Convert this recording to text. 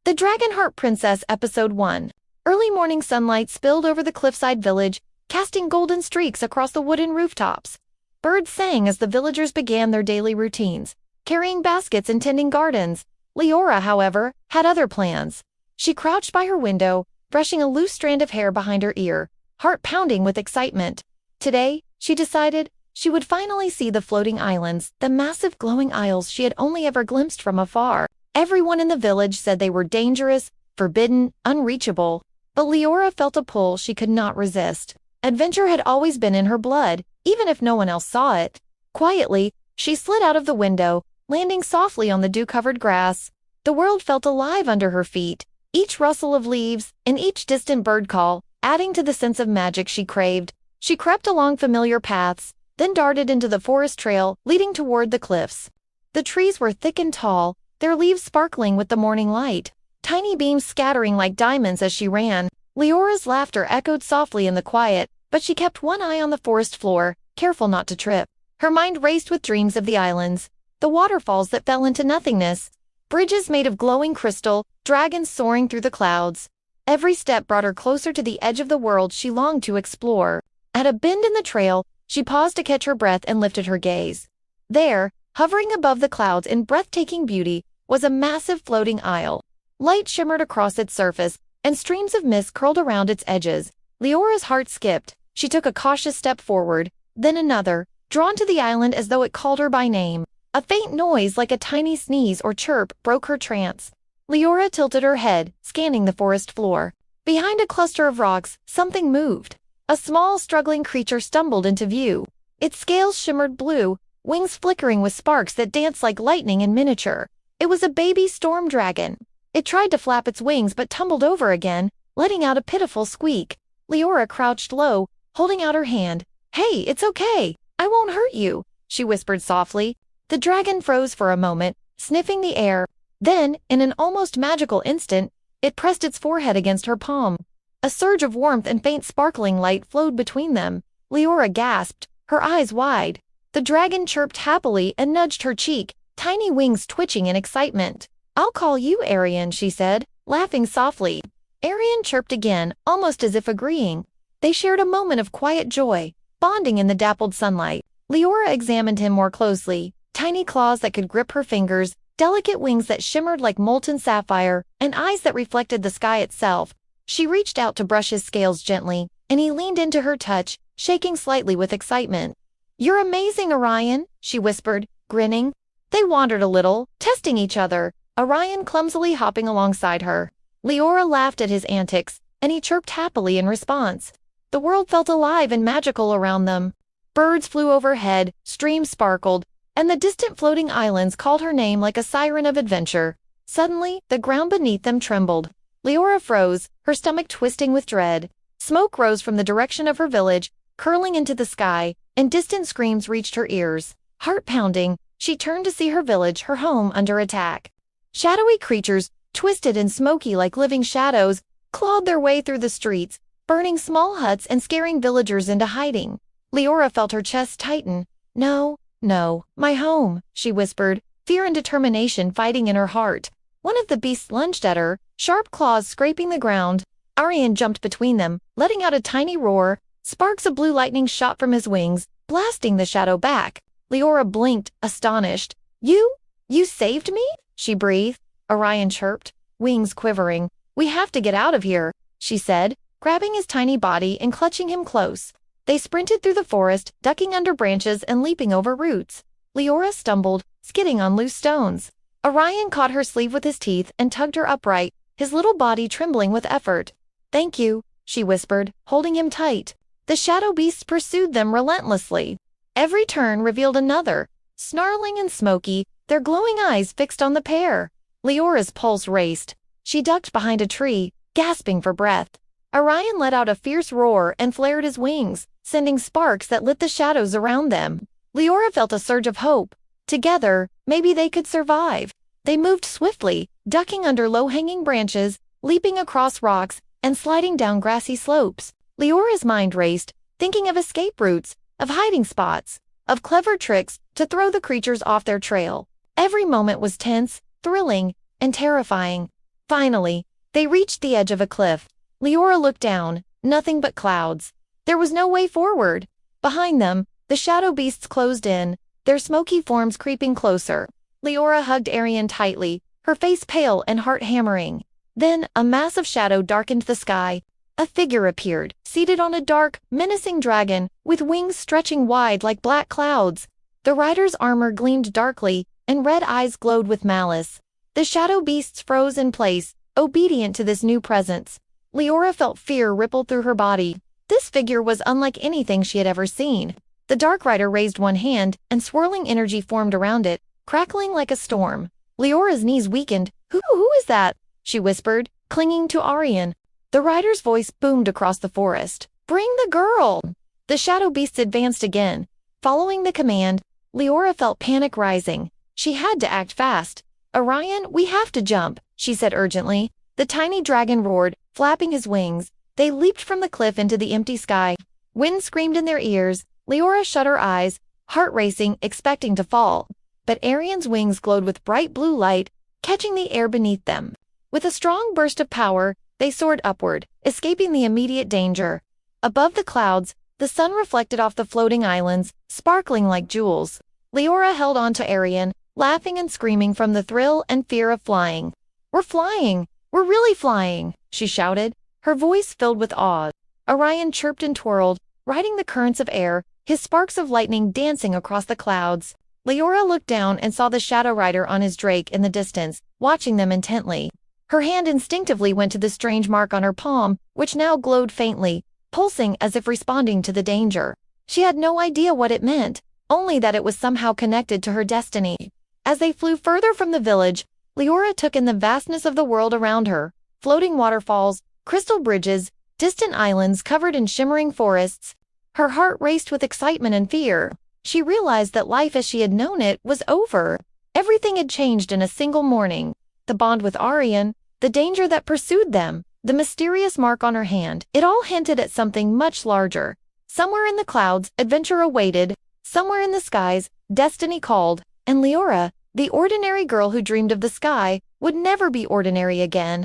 The Dragonheart Princess Episode 1. Early morning sunlight spilled over the cliffside village, casting golden streaks across the wooden rooftops. Birds sang as the villagers began their daily routines, carrying baskets and tending gardens. Liora, however, had other plans. She crouched by her window, brushing a loose strand of hair behind her ear, heart pounding with excitement. Today, she decided, she would finally see the floating islands, the massive glowing isles she had only ever glimpsed from afar. Everyone in the village said they were dangerous, forbidden, unreachable, but Liora felt a pull she could not resist. Adventure had always been in her blood, even if no one else saw it. Quietly, she slid out of the window, landing softly on the dew-covered grass. The world felt alive under her feet, each rustle of leaves and each distant bird call, adding to the sense of magic she craved. She crept along familiar paths, then darted into the forest trail leading toward the cliffs. The trees were thick and tall, their leaves sparkling with the morning light, tiny beams scattering like diamonds as she ran. Liora's laughter echoed softly in the quiet, but she kept one eye on the forest floor, careful not to trip. Her mind raced with dreams of the islands, the waterfalls that fell into nothingness, bridges made of glowing crystal, dragons soaring through the clouds. Every step brought her closer to the edge of the world she longed to explore. At a bend in the trail, she paused to catch her breath and lifted her gaze. There, hovering above the clouds in breathtaking beauty, was a massive floating isle. Light shimmered across its surface, and streams of mist curled around its edges. Liora's heart skipped. She took a cautious step forward, then another, drawn to the island as though it called her by name. A faint noise like a tiny sneeze or chirp broke her trance. Liora tilted her head, scanning the forest floor. Behind a cluster of rocks, something moved. A small, struggling creature stumbled into view. Its scales shimmered blue, wings flickering with sparks that danced like lightning in miniature. It was a baby storm dragon. It tried to flap its wings but tumbled over again, letting out a pitiful squeak. Liora crouched low, holding out her hand. "Hey, it's okay. I won't hurt you," she whispered softly. The dragon froze for a moment, sniffing the air. Then, in an almost magical instant, it pressed its forehead against her palm. A surge of warmth and faint sparkling light flowed between them. Liora gasped, her eyes wide. The dragon chirped happily and nudged her cheek, tiny wings twitching in excitement. "I'll call you Arion," she said, laughing softly. Arion chirped again, almost as if agreeing. They shared a moment of quiet joy, bonding in the dappled sunlight. Liora examined him more closely. Tiny claws that could grip her fingers, delicate wings that shimmered like molten sapphire, and eyes that reflected the sky itself. She reached out to brush his scales gently, and he leaned into her touch, shaking slightly with excitement. "You're amazing, Arion," she whispered, grinning. They wandered a little, testing each other, Arion clumsily hopping alongside her. Liora laughed at his antics, and he chirped happily in response. The world felt alive and magical around them. Birds flew overhead, streams sparkled, and the distant floating islands called her name like a siren of adventure. Suddenly, the ground beneath them trembled. Liora froze, her stomach twisting with dread. Smoke rose from the direction of her village, curling into the sky, and distant screams reached her ears. Heart pounding, she turned to see her village, her home, under attack. Shadowy creatures, twisted and smoky like living shadows, clawed their way through the streets, burning small huts and scaring villagers into hiding. Liora felt her chest tighten. "No, no, my home," she whispered, fear and determination fighting in her heart. One of the beasts lunged at her, sharp claws scraping the ground. Arion jumped between them, letting out a tiny roar. Sparks of blue lightning shot from his wings, blasting the shadow back. Liora blinked, astonished. You saved me?" she breathed. Arion chirped, wings quivering. "We have to get out of here," she said, grabbing his tiny body and clutching him close. They sprinted through the forest, ducking under branches and leaping over roots. Liora stumbled, skidding on loose stones. Arion caught her sleeve with his teeth and tugged her upright, his little body trembling with effort. "Thank you," she whispered, holding him tight. The shadow beasts pursued them relentlessly. Every turn revealed another, snarling and smoky, their glowing eyes fixed on the pair. Liora's pulse raced. She ducked behind a tree, gasping for breath. Arion let out a fierce roar and flared his wings, sending sparks that lit the shadows around them. Liora felt a surge of hope. Together, maybe they could survive. They moved swiftly, ducking under low-hanging branches, leaping across rocks, and sliding down grassy slopes. Liora's mind raced, thinking of escape routes, of hiding spots, of clever tricks to throw the creatures off their trail. Every moment was tense, thrilling, and terrifying. Finally, they reached the edge of a cliff. Liora looked down, nothing but clouds. There was no way forward. Behind them, the shadow beasts closed in, their smoky forms creeping closer. Liora hugged Arion tightly, her face pale and heart hammering. Then, a mass of shadow darkened the sky. A figure appeared, seated on a dark, menacing dragon, with wings stretching wide like black clouds. The rider's armor gleamed darkly, and red eyes glowed with malice. The shadow beasts froze in place, obedient to this new presence. Liora felt fear ripple through her body. This figure was unlike anything she had ever seen. The dark rider raised one hand, and swirling energy formed around it, crackling like a storm. Leora's knees weakened. Who is that?" she whispered, clinging to Arion. The rider's voice boomed across the forest. "Bring the girl!" The shadow beasts advanced again. Following the command, Liora felt panic rising. She had to act fast. "Arion, we have to jump," she said urgently. The tiny dragon roared, flapping his wings. They leaped from the cliff into the empty sky. Wind screamed in their ears. Liora shut her eyes, heart racing, expecting to fall. But Arion's wings glowed with bright blue light, catching the air beneath them. With a strong burst of power, they soared upward, escaping the immediate danger. Above the clouds, the sun reflected off the floating islands, sparkling like jewels. Liora held on to Arion, laughing and screaming from the thrill and fear of flying. "We're flying! We're really flying!" she shouted, her voice filled with awe. Arion chirped and twirled, riding the currents of air, his sparks of lightning dancing across the clouds. Liora looked down and saw the shadow rider on his drake in the distance, watching them intently. Her hand instinctively went to the strange mark on her palm, which now glowed faintly, pulsing as if responding to the danger. She had no idea what it meant, only that it was somehow connected to her destiny. As they flew further from the village, Liora took in the vastness of the world around her, floating waterfalls, crystal bridges, distant islands covered in shimmering forests. Her heart raced with excitement and fear. She realized that life as she had known it was over. Everything had changed in a single morning. The bond with Arion, the danger that pursued them, the mysterious mark on her hand, it all hinted at something much larger. Somewhere in the clouds, adventure awaited. Somewhere in the skies, destiny called. And Liora, the ordinary girl who dreamed of the sky, would never be ordinary again.